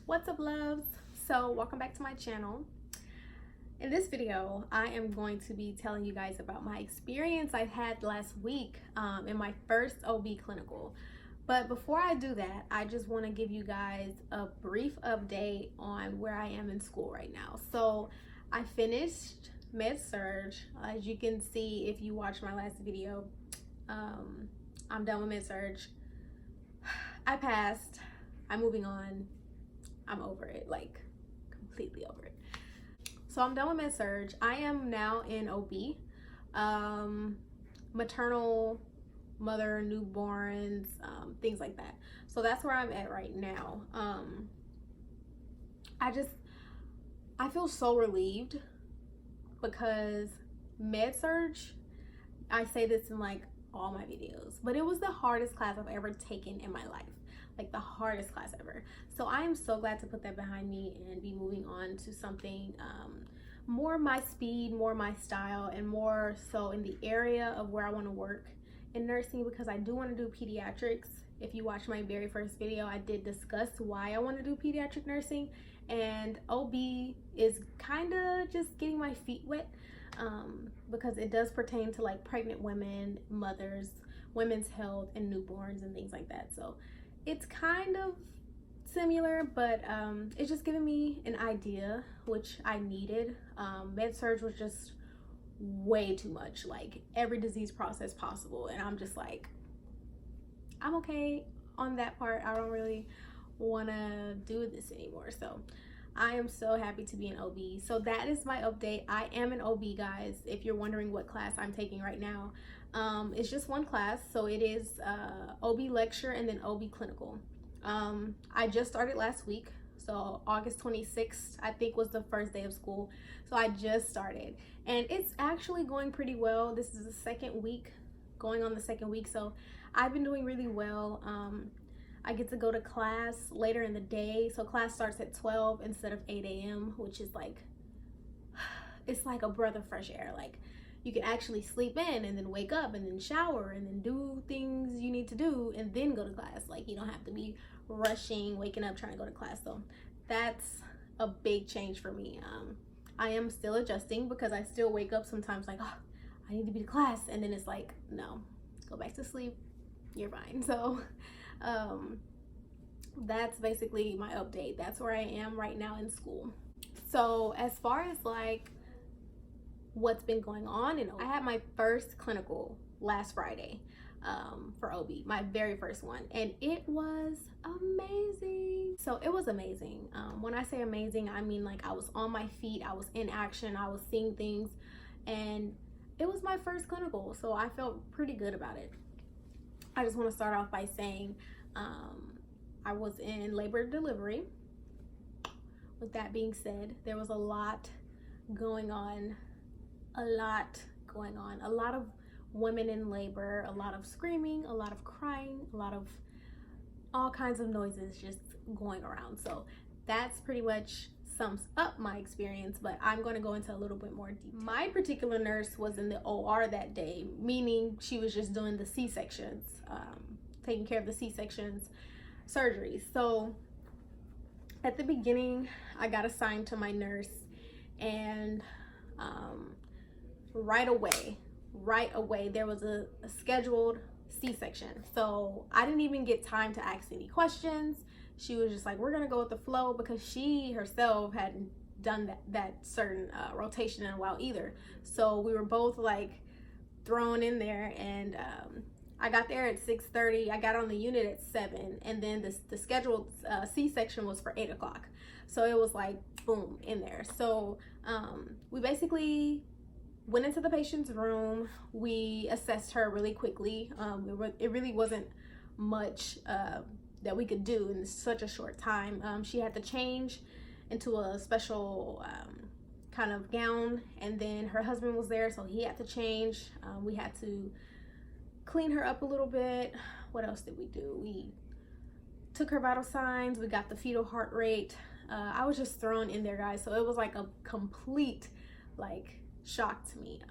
What's up, loves? So welcome back to my channel. In this video, I am going to be telling you guys about my experience I had last week in my first OB clinical. But before I do that, I just want to give you guys a brief update on where I am in school right now. So I finished Med-Surg. As you can see if you watched my last video, I'm done with Med-Surg. I passed. I'm moving on. I'm over it, like completely over it. So I'm done with Med-Surg. I am now in OB, maternal, mother, newborns, things like that. So that's where I'm at right now. I feel so relieved because Med-Surg, I say this in like all my videos, but it was the hardest class I've ever taken in my life. Like the hardest class ever. So I am so glad to put that behind me and be moving on to something more my speed, more my style, and more so in the area of where I want to work in nursing, because I do want to do pediatrics. If you watch my very first video, I did discuss why I want to do pediatric nursing, and OB is kind of just getting my feet wet because it does pertain to like pregnant women, mothers, women's health, and newborns and things like that. So it's kind of similar, but it's just giving me an idea, which I needed. Med-Surg was just way too much, like every disease process possible, and I'm just like, I'm okay on that part. I don't really want to do this anymore. So I am so happy to be in OB. So that is my update. I am in OB, guys, if you're wondering what class I'm taking right now. It's just one class, so it is OB lecture and then OB clinical. I just started last week, so August 26th I think was the first day of school. So I just started and it's actually going pretty well. This is the second week, going on the second week, so I've been doing really well. I get to go to class later in the day, so class starts at 12 instead of 8 a.m., which is like, it's like a breath of fresh air. Like you can actually sleep in and then wake up and then shower and then do things you need to do and then go to class. Like you don't have to be rushing, waking up, trying to go to class. So that's a big change for me. I am still adjusting because I still wake up sometimes like, oh, I need to be to class, and then it's like, no, go back to sleep, you're fine. So that's basically my update. That's where I am right now in school. So as far as like what's been going on, I had my first clinical last Friday for OB, my very first one, and it was amazing. So it was amazing. When I say amazing, I mean like I was on my feet, I was in action, I was seeing things, and it was my first clinical, so I felt pretty good about it. I just want to start off by saying I was in labor and delivery. With that being said, there was a lot going on, a lot of women in labor, a lot of screaming, a lot of crying, a lot of all kinds of noises just going around. So that's pretty much sums up my experience, but I'm going to go into a little bit more detail. My particular nurse was in the OR that day, meaning she was just doing the C-sections, taking care of the C-sections surgeries. So at the beginning, I got assigned to my nurse, and right away there was a scheduled C-section. So I didn't even get time to ask any questions. She was just like, we're gonna go with the flow, because she herself hadn't done that certain rotation in a while either. So we were both like thrown in there, and I got there at 6:30. I got on the unit at 7, and then the scheduled C-section was for 8 o'clock. So it was like boom in there. So we basically went into the patient's room. We assessed her really quickly. It really wasn't much that we could do in such a short time. She had to change into a special kind of gown, and then her husband was there, so he had to change. We had to clean her up a little bit. What else did we do? We took her vital signs, we got the fetal heart rate. I was just thrown in there, guys, so it was like a complete like shock to me,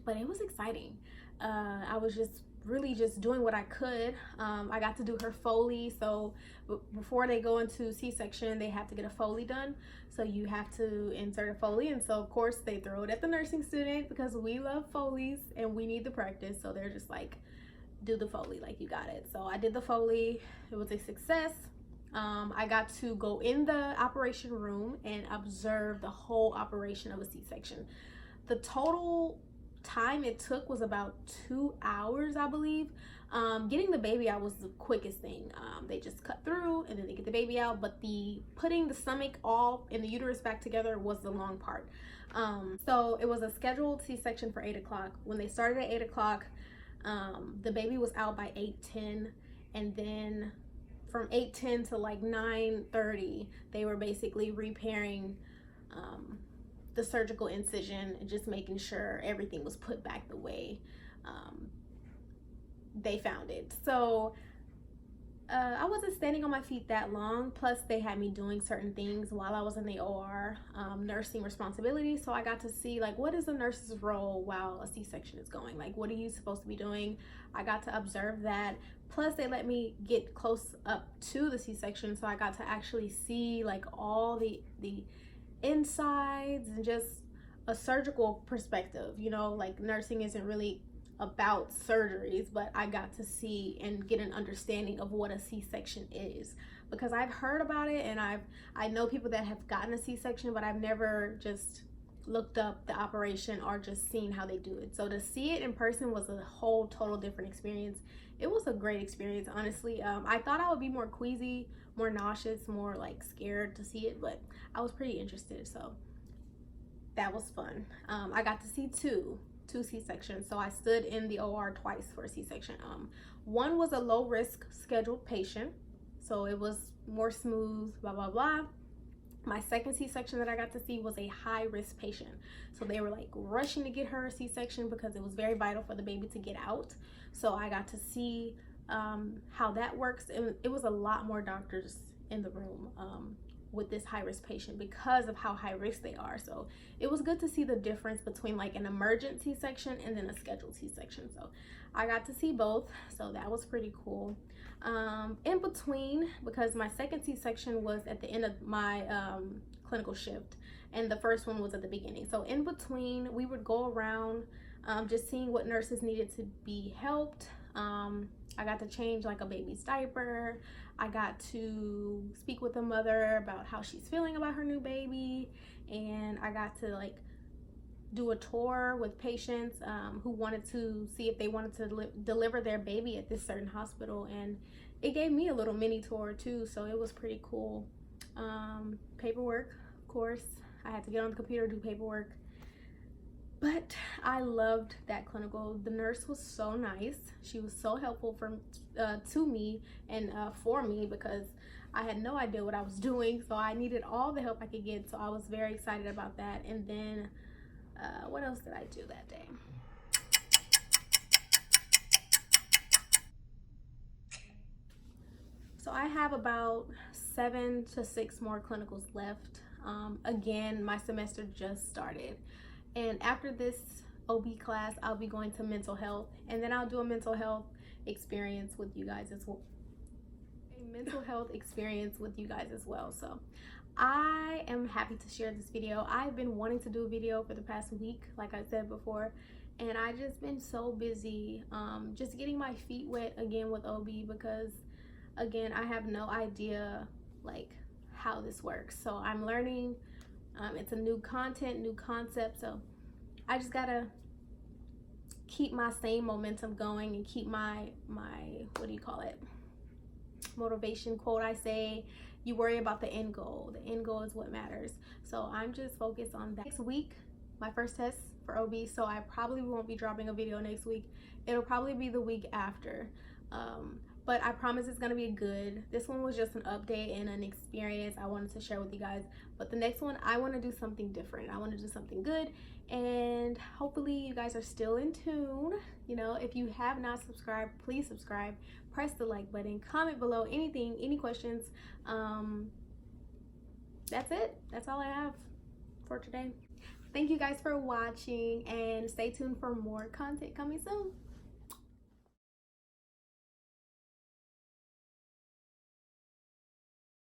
but it was exciting. I was just really just doing what I could. I got to do her Foley. So before they go into C-section, they have to get a Foley done. So you have to insert a Foley. And so of course they throw it at the nursing student because we love Foleys and we need the practice. So they're just like, do the Foley, like you got it. So I did the Foley. It was a success. I got to go in the operation room and observe the whole operation of a C-section. The total time it took was about 2 hours, I believe. Getting the baby out was the quickest thing. They just cut through and then they get the baby out, but the putting the stomach all and the uterus back together was the long part. So it was a scheduled C-section for 8 o'clock. When they started at 8 o'clock, the baby was out by 8:10, and then from 8:10 to like 9:30, they were basically repairing the surgical incision and just making sure everything was put back the way they found it. So I wasn't standing on my feet that long. Plus they had me doing certain things while I was in the OR, nursing responsibilities. So I got to see like, what is a nurse's role while a C-section is going? Like, what are you supposed to be doing? I got to observe that. Plus they let me get close up to the C-section. So I got to actually see like all the insides and just a surgical perspective. You know, like nursing isn't really about surgeries, but I got to see and get an understanding of what a C-section is, because I've heard about it and I know people that have gotten a C-section, but I've never just looked up the operation or just seen how they do it. So to see it in person was a whole total different experience. It was a great experience, honestly. I thought I would be more queasy, more nauseous, more like scared to see it, but I was pretty interested, so that was fun. I got to see two C-sections. So I stood in the OR twice for a C-section. One was a low risk scheduled patient, so it was more smooth, blah blah blah. My second C-section that I got to see was a high risk patient, so they were like rushing to get her a C-section because it was very vital for the baby to get out. So I got to see how that works, and it was a lot more doctors in the room with this high-risk patient because of how high risk they are. So it was good to see the difference between like an emergent C-section and then a scheduled C-section. So I got to see both, so that was pretty cool. In between, because my second C-section was at the end of my clinical shift and the first one was at the beginning, so in between we would go around just seeing what nurses needed to be helped. I got to change like a baby's diaper. I got to speak with the mother about how she's feeling about her new baby, and I got to like do a tour with patients who wanted to see if they wanted to deliver their baby at this certain hospital, and it gave me a little mini tour too, so it was pretty cool. Paperwork, of course, I had to get on the computer, do paperwork. But I loved that clinical. The nurse was so nice. She was so helpful to me and for me, because I had no idea what I was doing. So I needed all the help I could get. So I was very excited about that. And then what else did I do that day? So I have about 7 to 6 more clinicals left. Again, my semester just started. And after this OB class, I'll be going to mental health, and then I'll do a mental health experience with you guys as well. So I am happy to share this video. I've been wanting to do a video for the past week, like I said before, and I just been so busy just getting my feet wet again with OB, because again, I have no idea like how this works. So I'm learning. It's a new content, new concept, so I just gotta keep my same momentum going and keep my what do you call it, motivation quote. I say, you worry about the end goal. The end goal is what matters. So I'm just focused on that. Next week, my first test for OB, so I probably won't be dropping a video next week. It'll probably be the week after. But I promise it's gonna be good. This one was just an update and an experience I wanted to share with you guys. But the next one, I want to do something different. I want to do something good, and hopefully you guys are still in tune. You know, if you have not subscribed, please subscribe. Press the like button. Comment below anything, any questions. That's it. That's all I have for today. Thank you guys for watching, and stay tuned for more content coming soon.